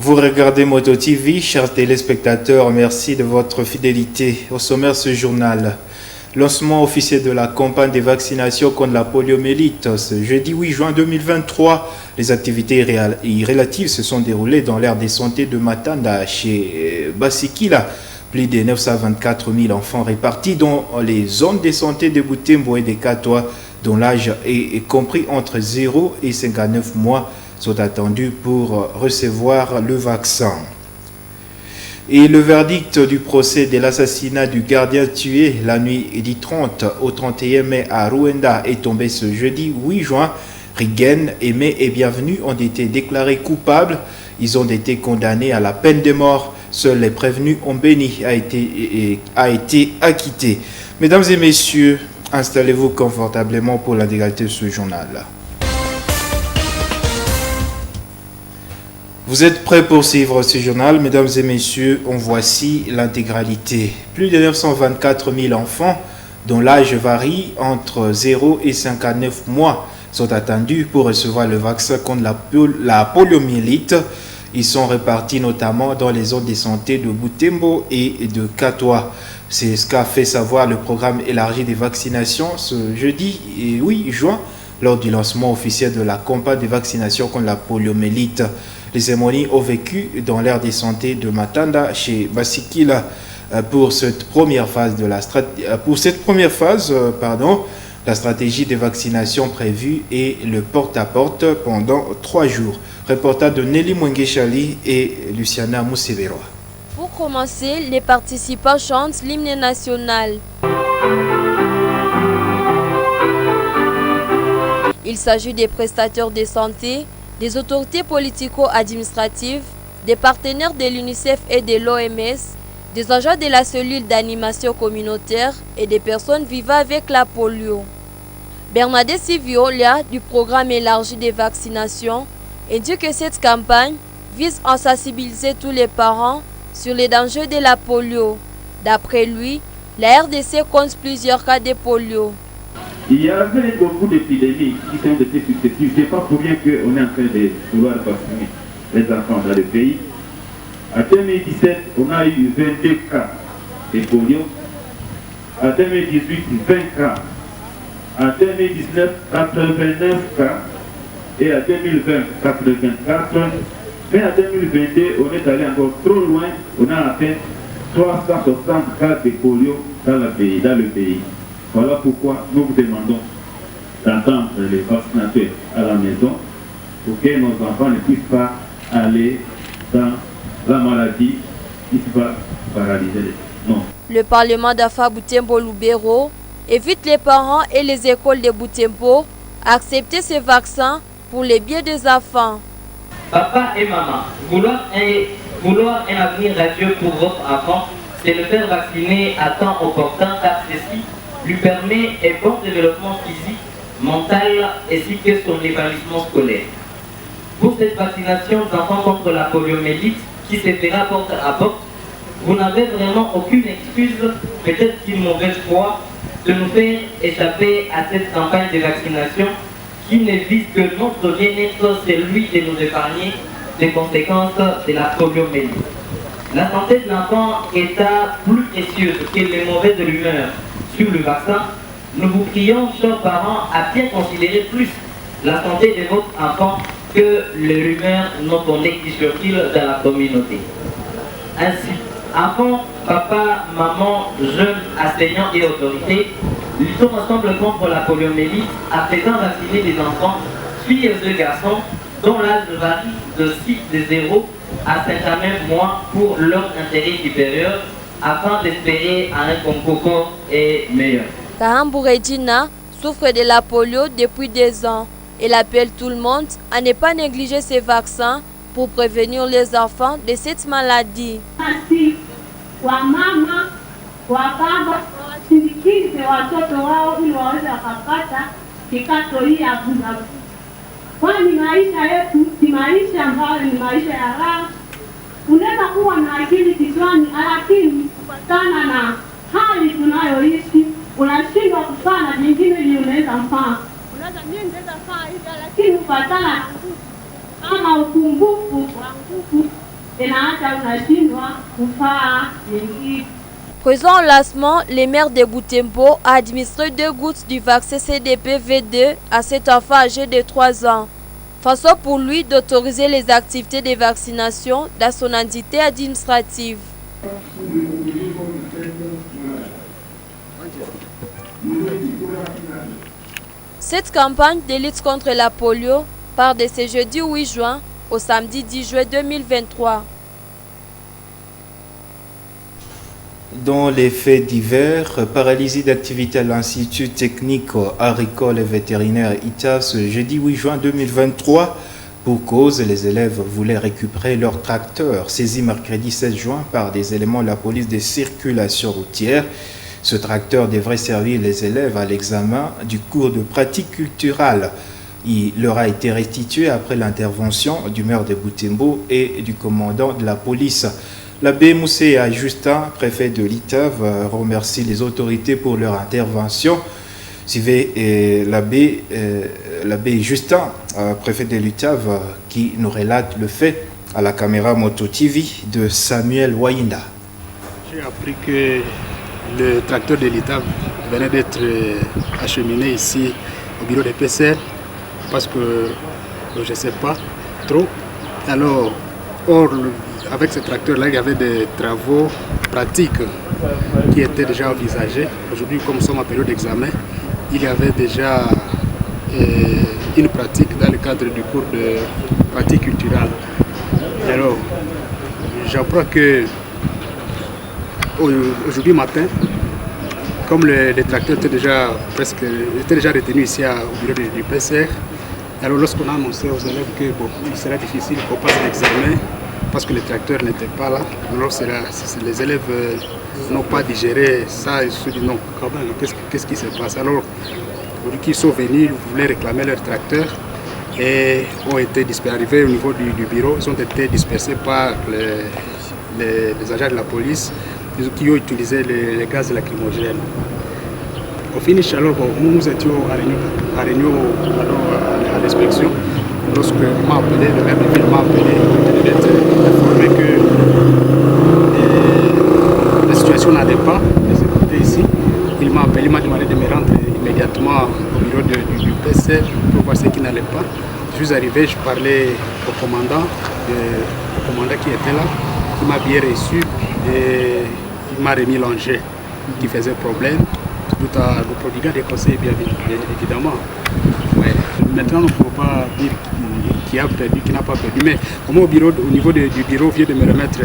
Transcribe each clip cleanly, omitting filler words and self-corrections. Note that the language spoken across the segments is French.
Vous regardez Moto TV, chers téléspectateurs, merci de votre fidélité. Au sommaire ce journal, lancement officiel de la campagne de vaccination contre la poliomyélite. Ce jeudi 8 juin 2023, les activités relatives se sont déroulées dans l'aire des santé de Matanda chez Basikila. Plus de 924 000 enfants répartis dans les zones de santé de Butembo et de Katoa, dont l'âge est compris entre 0 et 59 mois, sont attendus pour recevoir le vaccin. Et le verdict du procès de l'assassinat du gardien tué la nuit du 30 au 31 mai à Rwanda est tombé ce jeudi 8 juin. Rigen, Aimé et Bienvenu ont été déclarés coupables. Ils ont été condamnés à la peine de mort. Seuls les prévenus ont béni a été acquitté. Mesdames et messieurs, installez-vous confortablement pour l'intégralité de ce journal. Vous êtes prêts pour suivre ce journal, mesdames et messieurs, en voici l'intégralité. Plus de 924 000 enfants, dont l'âge varie entre 0 et 59 mois, sont attendus pour recevoir le vaccin contre la poliomyélite. Ils sont répartis notamment dans les zones de santé de Butembo et de Katoa. C'est ce qu'a fait savoir le programme élargi de vaccination ce jeudi 8 juin lors du lancement officiel de la campagne de vaccination contre la poliomyélite. Les cérémonies ont vécu dans l'aire de santé de Matanda chez Basikila pour cette première phase la stratégie de vaccination prévue est le porte-à-porte pendant 3 jours. Reportage de Nelly Mwengeshali et Luciana Moussevero. Pour commencer, les participants chantent l'hymne national. Il s'agit des prestataires de santé, des autorités politico-administratives, des partenaires de l'UNICEF et de l'OMS, des agents de la cellule d'animation communautaire et des personnes vivant avec la polio. Bernadette Siviolia du programme élargi de vaccination indique que cette campagne vise à sensibiliser tous les parents sur les dangers de la polio. D'après lui, la RDC compte plusieurs cas de polio. Il y avait beaucoup d'épidémies qui sont été successives. Ce n'est pas pour rien qu'on est en train de vouloir vacciner les enfants dans le pays. En 2017, on a eu 22 cas de polio. En 2018, 20 cas. En 2019, 89 cas. Et en 2020, 84. Mais en 2022, on est allé encore trop loin. On a atteint 360 cas de polio dans le pays. Voilà pourquoi nous vous demandons d'entendre les vaccinateurs à la maison pour que nos enfants ne puissent pas aller dans la maladie qui va paralyser. Non. Le Parlement d'Afa Butembo-Lubero évite les parents et les écoles de Butembo à accepter ces vaccins pour le bien des enfants. Papa et maman, vouloir un avenir radieux pour votre enfant, c'est le faire vacciner à temps opportun car ceci lui permet un bon développement physique, mental ainsi que son épanouissement scolaire. Pour cette vaccination d'enfants contre la poliomyélite qui se fera porte à porte, vous n'avez vraiment aucune excuse, peut-être qu'une mauvaise foi, de nous faire échapper à cette campagne de vaccination qui ne vise que notre bien-être, celui de nous épargner des conséquences de la poliomyélite. La santé de l'enfant est plus précieuse que les mauvaises rumeurs sur le vaccin. Nous vous prions, chers parents, à bien considérer plus la santé de votre enfant que les rumeurs non fondées qui circulent dans la communauté. Ainsi, enfants, papa, maman, jeunes, enseignants et autorités, luttons ensemble contre la poliomyélite en faisant vacciner des enfants, filles et garçons, dont l'âge varie de 0 à 59 mois pour leur intérêt supérieur, afin d'espérer un concours meilleur. Kahambu Regina souffre de la polio depuis 2 ans. Elle appelle tout le monde à ne pas négliger ces vaccins pour prévenir les enfants de cette maladie. Merci. Kwa mama, kwa baba, wasindikize watoto wao ili waweze wakapata kikato hii ya bure. Kwani maisha yetu ni maisha ambayo ni maisha ya raha. Unaweza kuwa na akili kichwani, lakini kufatana na hali tunayoishi unashindwa kufanya vingine vile unaweza mfanya. Unaweza mimi naweza fanya hivi, lakini kufatana kama upungufu wa nguvu inaacha unashindwa kufaa wengine. Présent au lancement, les maires de Butembo a administré 2 gouttes du vaccin CDP V2 à cet enfant âgé de 3 ans. Façon pour lui d'autoriser les activités de vaccination dans son entité administrative. Cette campagne de lutte contre la polio part de ce jeudi 8 juin au samedi 10 juin 2023. Dans les faits divers, paralysie d'activité à l'Institut technique agricole et vétérinaire ITA ce jeudi 8 juin 2023. Pour cause, les élèves voulaient récupérer leur tracteur, saisi mercredi 16 juin par des éléments de la police de circulation routière. Ce tracteur devrait servir les élèves à l'examen du cours de pratique culturelle. Il leur a été restitué après l'intervention du maire de Butembo et du commandant de la police. L'abbé Mousséa Justin, préfet de l'ITAV, remercie les autorités pour leur intervention. Suivez l'abbé Justin, préfet de l'ITAV, qui nous relate le fait à la caméra Moto TV de Samuel Wainda. J'ai appris que le tracteur de l'ITAV venait d'être acheminé ici au bureau de PCR parce que je ne sais pas trop. Alors, avec ce tracteur-là, il y avait des travaux pratiques qui étaient déjà envisagés. Aujourd'hui, comme nous sommes en période d'examen, il y avait déjà une pratique dans le cadre du cours de pratique culturelle. Alors, j'apprends que aujourd'hui matin, comme le tracteur était déjà retenu ici au bureau du PCR, alors lorsqu'on a annoncé aux élèves que il serait difficile qu'on passe l'examen parce que le tracteur n'était pas là, alors les élèves n'ont pas digéré ça, ils se sont dit non, quand même, qu'est-ce qui se passe? Alors, ils sont venus, ils voulaient réclamer leur tracteur et ont été arrivés au niveau du bureau, ils ont été dispersés par les agents de la police qui ont utilisé les gaz lacrymogènes. Au finish, alors, nous étions à réunion à l'inspection. Lorsque m'a appelé, le maire de ville m'a appelé, d'être informé que la situation n'allait pas de ce côté ici. Il m'a appelé, il m'a demandé de me rendre immédiatement au bureau du PC pour voir ce qui n'allait pas. Je suis arrivé, je parlais au commandant qui était là, qui m'a bien reçu et il m'a remis l'engin qui faisait problème, tout en nous prodiguant des conseils bien évidemment. Ouais. Maintenant, on ne peut pas dire qui a perdu, qui n'a pas perdu. Mais au niveau du bureau, vient de me remettre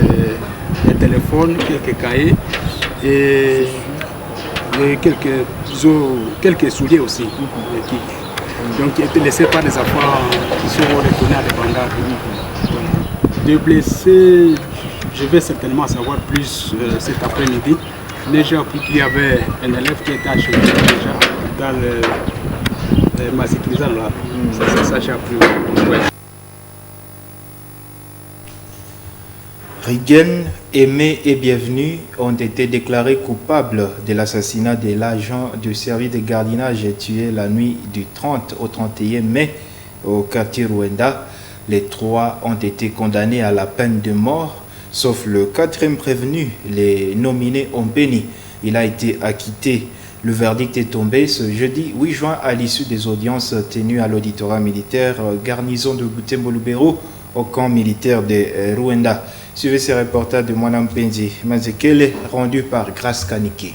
un téléphone, quelques cahiers et quelques souliers aussi. Donc, qui étaient laissés par des enfants qui sont retournés à l'ébandade. De blessés, je vais certainement savoir plus cet après-midi. Mais j'ai appris qu'il y avait un élève qui était acheté déjà dans le massiclisant là. Ça j'ai appris. Ouais. Rigen, Aimé et Bienvenue ont été déclarés coupables de l'assassinat de l'agent du service de gardiennage tué la nuit du 30 au 31 mai au quartier Rwanda. Les 3 ont été condamnés à la peine de mort, sauf le 4e prévenu, les nominés Ompeni. Il a été acquitté. Le verdict est tombé ce jeudi 8 juin à l'issue des audiences tenues à l'auditorat militaire garnison de Butembo-Lubero au camp militaire de Rwanda. Suivez ces reportages de Mwanam Penzi Mazekele rendu par Grace Kaniki.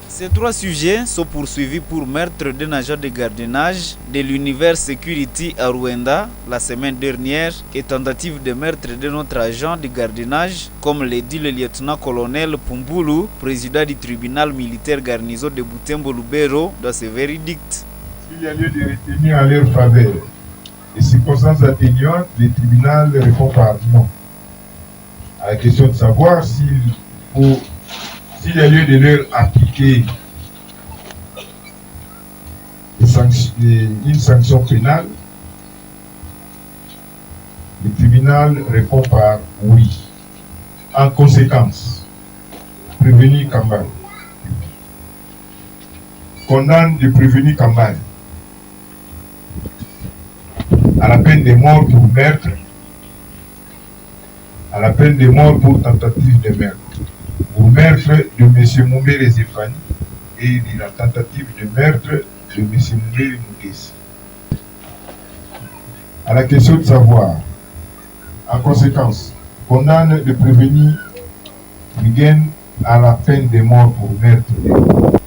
Ces 3 sujets sont poursuivis pour meurtre d'un agent de gardiennage de l'univers Security à Rwanda la semaine dernière et tentative de meurtre de notre agent de gardiennage, comme l'a dit le lieutenant-colonel Pumbulu, président du tribunal militaire garnison de Butembo-Lubero, dans ce verdict. S'il y a lieu de retenir en leur faveur les circonstances atténuantes, le tribunal répond par non. À la question de savoir s'il y a lieu de leur appliquer une sanction pénale, le tribunal répond par oui. En conséquence, prévenu Kambal condamne le prévenu Kambal à la peine de mort pour meurtre à la peine de mort pour tentative de meurtre. Pour meurtre de M. Mumbere Zéphanie et de la tentative de meurtre de M. Mumbere Mugesi. À la question de savoir, en conséquence, condamne le prévenu Miguel à la peine de mort pour meurtre.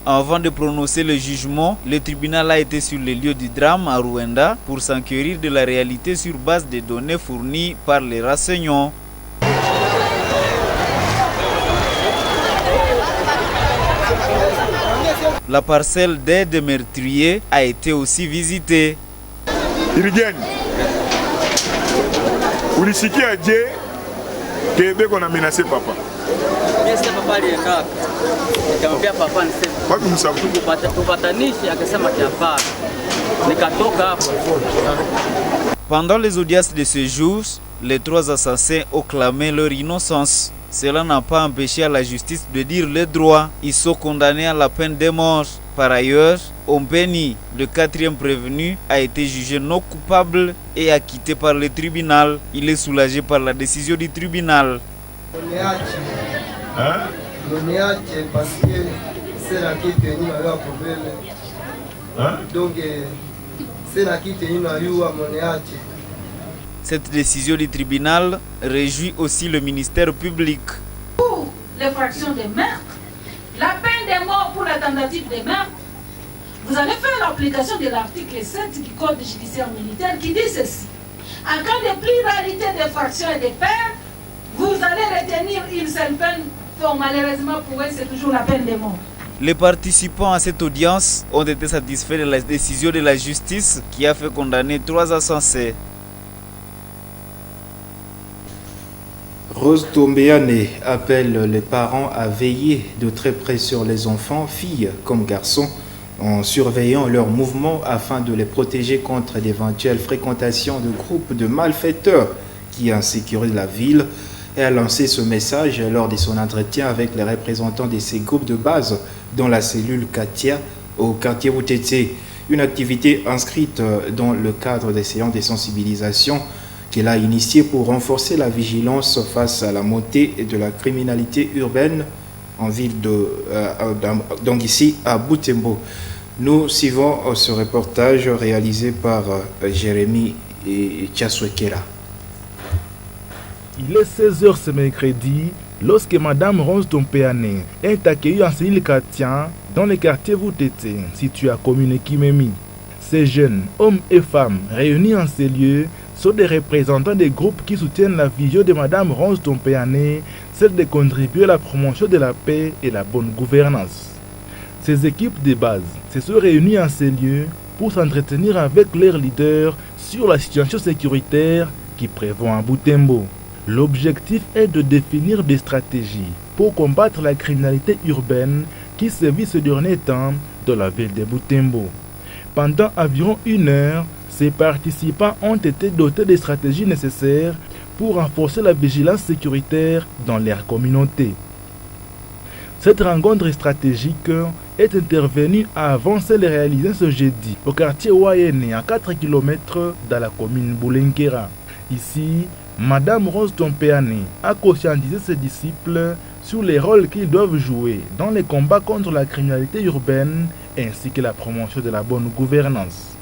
Avant de prononcer le jugement, le tribunal a été sur les lieux du drame à Rwanda pour s'enquérir de la réalité sur base des données fournies par les renseignements. La parcelle des meurtriers a été aussi visitée. Ulisikia je kebe kona menacé papa. Yes, papa aliyekaa. Nikamwambia papa niseme. Wapi msafu? Tupatanishe akasema hapana. Nikatoka hapo. Pendant les audiences de ce jour, les trois assassins ont clamé leur innocence. Cela n'a pas empêché à la justice de dire le droit. Ils sont condamnés à la peine de mort. Par ailleurs, Ompeni, le quatrième prévenu, a été jugé non coupable et acquitté par le tribunal. Il est soulagé par la décision du tribunal. Cette décision du tribunal réjouit aussi le ministère public. Pour l'infraction de meurtre, la peine de mort pour la tentative de meurtre, vous allez faire l'application de l'article 7 du Code judiciaire militaire qui dit ceci. En cas de pluralité d'infractions et de peines, vous allez retenir une seule peine. Malheureusement pour eux, c'est toujours la peine de mort. Les participants à cette audience ont été satisfaits de la décision de la justice qui a fait condamner 3 assassins. Rose Tombeane appelle les parents à veiller de très près sur les enfants, filles comme garçons, en surveillant leurs mouvements afin de les protéger contre d'éventuelles fréquentations de groupes de malfaiteurs qui insécurisent la ville. Et a lancé ce message lors de son entretien avec les représentants de ces groupes de base dans la cellule Katia au quartier Boutete. Une activité inscrite dans le cadre des séances de sensibilisation qu'elle a initiée pour renforcer la vigilance face à la montée de la criminalité urbaine en ville donc ici à Butembo. Nous suivons ce reportage réalisé par Jérémy et Tchaswekera. Il est 16h ce mercredi lorsque Madame Rose Tompeane est accueillie en cellule Katia dans le quartier Boutete, situé à commune Kimemi. Ces jeunes, hommes et femmes réunis en ces lieux sont des représentants des groupes qui soutiennent la vision de Madame Rose Tompeane, celle de contribuer à la promotion de la paix et la bonne gouvernance. Ces équipes de base se sont réunies en ces lieux pour s'entretenir avec leurs leaders sur la situation sécuritaire qui prévaut à Butembo. L'objectif est de définir des stratégies pour combattre la criminalité urbaine qui sévit ces derniers temps dans la ville de Butembo. Pendant environ 1 heure, ces participants ont été dotés des stratégies nécessaires pour renforcer la vigilance sécuritaire dans leur communauté. Cette rencontre stratégique est intervenue avant celle réalisée ce jeudi au quartier Wayene à 4 km dans la commune Boulenkera. Ici, Madame Rose Tompeane a conscientisé ses disciples sur les rôles qu'ils doivent jouer dans les combats contre la criminalité urbaine ainsi que la promotion de la bonne gouvernance.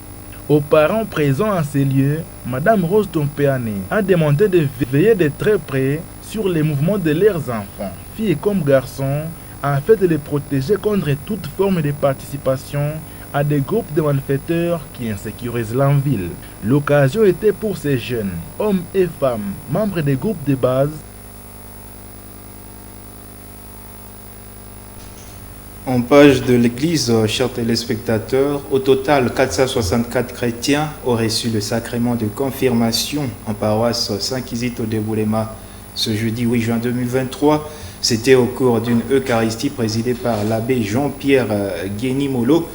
Aux parents présents en ces lieux, Madame Rose Tompeane a demandé de veiller de très près sur les mouvements de leurs enfants, filles comme garçons, afin de les protéger contre toute forme de participation à des groupes de malfaiteurs qui insécurisent la ville. L'occasion était pour ces jeunes, hommes et femmes, membres des groupes de base. En page de l'église, chers téléspectateurs, au total 464 chrétiens ont reçu le sacrement de confirmation en paroisse Saint-Kizito de Boulema ce jeudi 8 juin 2023. C'était au cours d'une Eucharistie présidée par l'abbé Jean-Pierre Guénimolo,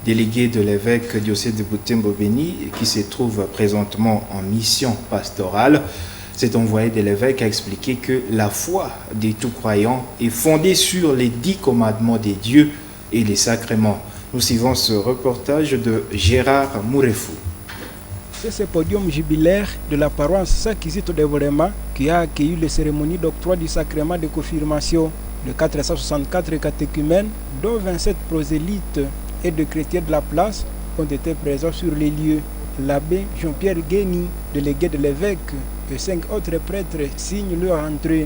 délégué de l'évêque diocèse de Butembo-Béni, qui se trouve présentement en mission pastorale. Cet envoyé de l'évêque a expliqué que la foi des tout-croyants est fondée sur les 10 commandements des dieux et les sacrements. Nous suivons ce reportage de Gérard Mourefou. C'est ce podium jubilaire de la paroisse Saint-Kizito de Volema qui a accueilli les cérémonies d'octroi du sacrement de confirmation de 464 catéchumènes, dont 27 prosélytes et de chrétiens de la place ont été présents sur les lieux. L'abbé Jean-Pierre Guény, délégué de l'évêque, et 5 autres prêtres signent leur entrée.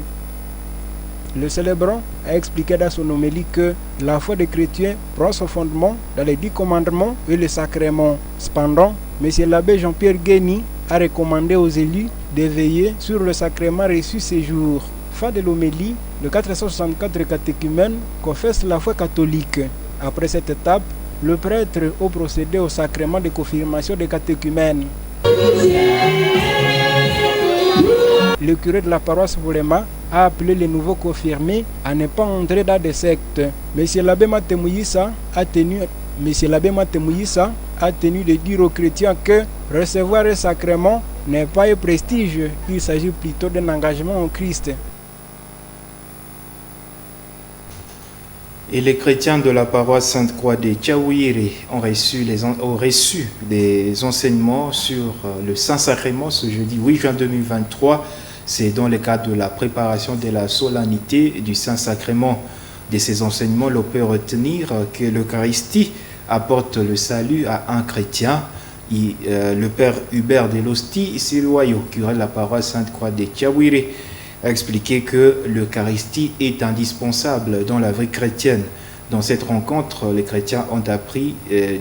Le célébrant a expliqué dans son homélie que la foi des chrétiens prend son fondement dans les 10 commandements et les sacrements. Cependant, M. l'abbé Jean-Pierre Guény a recommandé aux élus de veiller sur le sacrement reçu ces jours. Fin de l'homélie, le 464 catéchumènes confessent la foi catholique. Après cette étape, le prêtre a procédé au sacrement de confirmation des catéchumènes. Le curé de la paroisse Volema a appelé les nouveaux confirmés à ne pas entrer dans des sectes. Monsieur l'abbé Matemouissa a tenu de dire aux chrétiens que recevoir un sacrement n'est pas un prestige, il s'agit plutôt d'un engagement en Christ. Et les chrétiens de la paroisse Sainte-Croix de Tchaouiré ont reçu des enseignements sur le Saint-Sacrement ce jeudi 8 juin 2023. C'est dans le cadre de la préparation de la solennité du Saint-Sacrement. De ces enseignements, l'on peut retenir que l'Eucharistie apporte le salut à un chrétien. Le père Hubert Delosti, Siloyo, curé de la paroisse Sainte-Croix de Tchaouiré, a expliqué que l'Eucharistie est indispensable dans la vie chrétienne. Dans cette rencontre, les chrétiens ont appris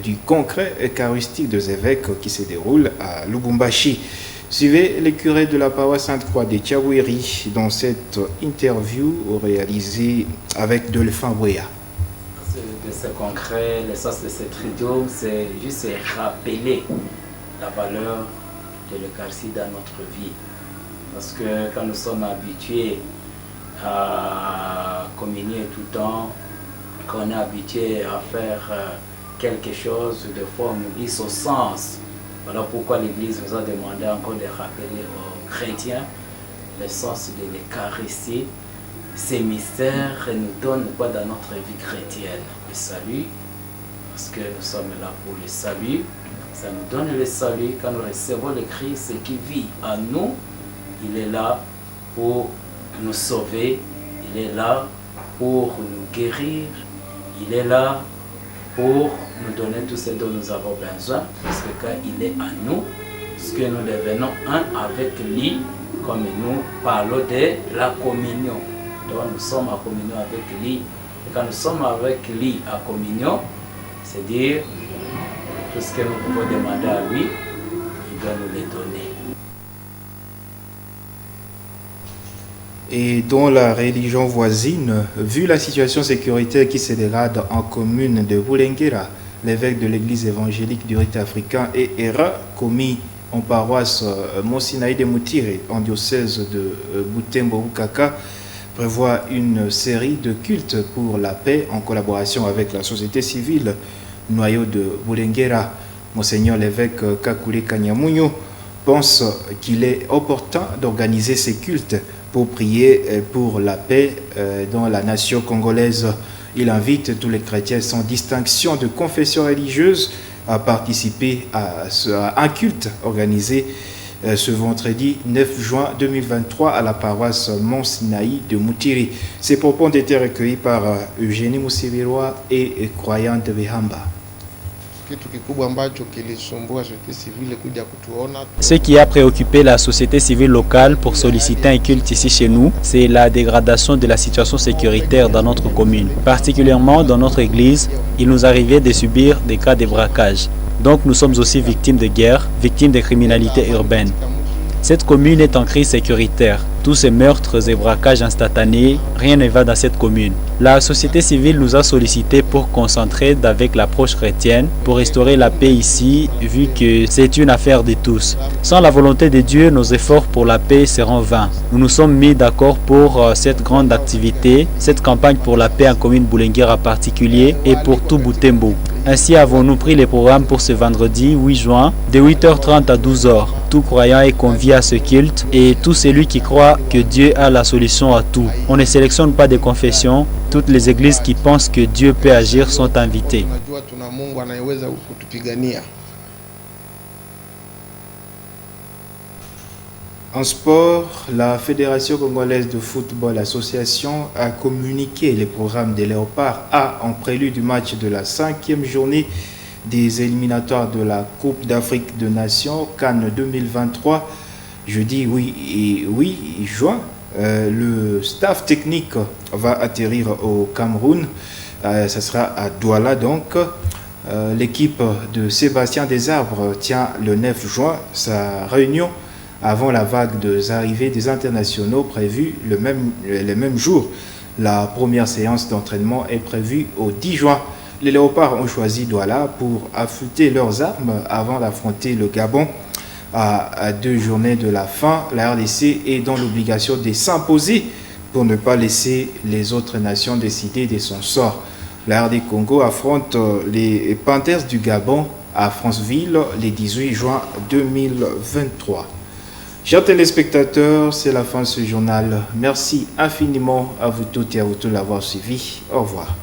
du concret eucharistique des évêques qui se déroule à Lubumbashi. Suivez les curés de la paroisse Sainte-Croix de Tchaouiré dans cette interview réalisée avec Delphin Bouya. De ce concret, l'essence de cette tridium, c'est juste rappeler la valeur de l'Eucharistie dans notre vie. Parce que quand nous sommes habitués à communier tout le temps, quand on est habitué à faire quelque chose, des fois on oublie son sens. Voilà pourquoi l'Église nous a demandé encore de rappeler aux chrétiens le sens de l'Eucharistie. Ces mystères nous donnent quoi dans notre vie chrétienne? Le salut, parce que nous sommes là pour le salut. Ça nous donne le salut quand nous recevons le Christ qui vit en nous. Il est là pour nous sauver, il est là pour nous guérir, il est là pour nous donner tout ce dont nous avons besoin, parce que quand il est en nous, parce que nous devenons un avec lui, comme nous parlons de la communion. Donc nous sommes en communion avec lui, et quand nous sommes avec lui en communion, c'est dire tout ce que nous pouvons demander à lui, il doit nous les donner. Et dans la religion voisine, vu la situation sécuritaire qui se dégrade en commune de Bulengera, l'évêque de l'église évangélique du rite africain et ERA, commis en paroisse Monsinaï de Moutire, en diocèse de Butembo-Bukaka, prévoit une série de cultes pour la paix en collaboration avec la société civile, noyau de Bulengera. Monseigneur l'évêque Kakule Kanyamunyo pense qu'il est opportun d'organiser ces cultes pour prier pour la paix dans la nation congolaise. Il invite tous les chrétiens sans distinction de confession religieuse à participer à un culte organisé ce vendredi 9 juin 2023 à la paroisse Mont-Sinaï de Moutiri. Ces propos ont été recueillis par Eugénie Moussiviroa et croyante Behamba. Ce qui a préoccupé la société civile locale pour solliciter un culte ici chez nous, c'est la dégradation de la situation sécuritaire dans notre commune. Particulièrement dans notre église, il nous arrivait de subir des cas de braquage. Donc nous sommes aussi victimes de guerre, victimes de criminalité urbaine. Cette commune est en crise sécuritaire. Tous ces meurtres et braquages instantanés, rien ne va dans cette commune. La société civile nous a sollicité pour concentrer avec l'approche chrétienne pour restaurer la paix ici, vu que c'est une affaire de tous. Sans la volonté de Dieu, nos efforts pour la paix seront vains. Nous nous sommes mis d'accord pour cette grande activité, cette campagne pour la paix en commune Bulengera en particulier et pour tout Butembo. Ainsi avons-nous pris les programmes pour ce vendredi 8 juin de 8h30 à 12h. Tout croyant est convié à ce culte et tout celui qui croit que Dieu a la solution à tout. On ne sélectionne pas de confessions. Toutes les églises qui pensent que Dieu peut agir sont invitées. En sport, la Fédération congolaise de football association a communiqué les programmes des Léopards A en prélude du match de la 5e journée des éliminatoires de la Coupe d'Afrique des Nations Cannes 2023. Jeudi 8 juin, le staff technique va atterrir au Cameroun. Ça sera à Douala donc. L'équipe de Sébastien Desarbres tient le 9 juin sa réunion avant la vague d'arrivée des internationaux prévue le même jour. La première séance d'entraînement est prévue au 10 juin. Les Léopards ont choisi Douala pour affûter leurs armes avant d'affronter le Gabon. À 2 journées de la fin, la RDC est dans l'obligation de s'imposer pour ne pas laisser les autres nations décider de son sort. La RD Congo affronte les Panthers du Gabon à Franceville le 18 juin 2023. Chers téléspectateurs, c'est la fin de ce journal. Merci infiniment à vous toutes et à vous tous d'avoir suivi. Au revoir.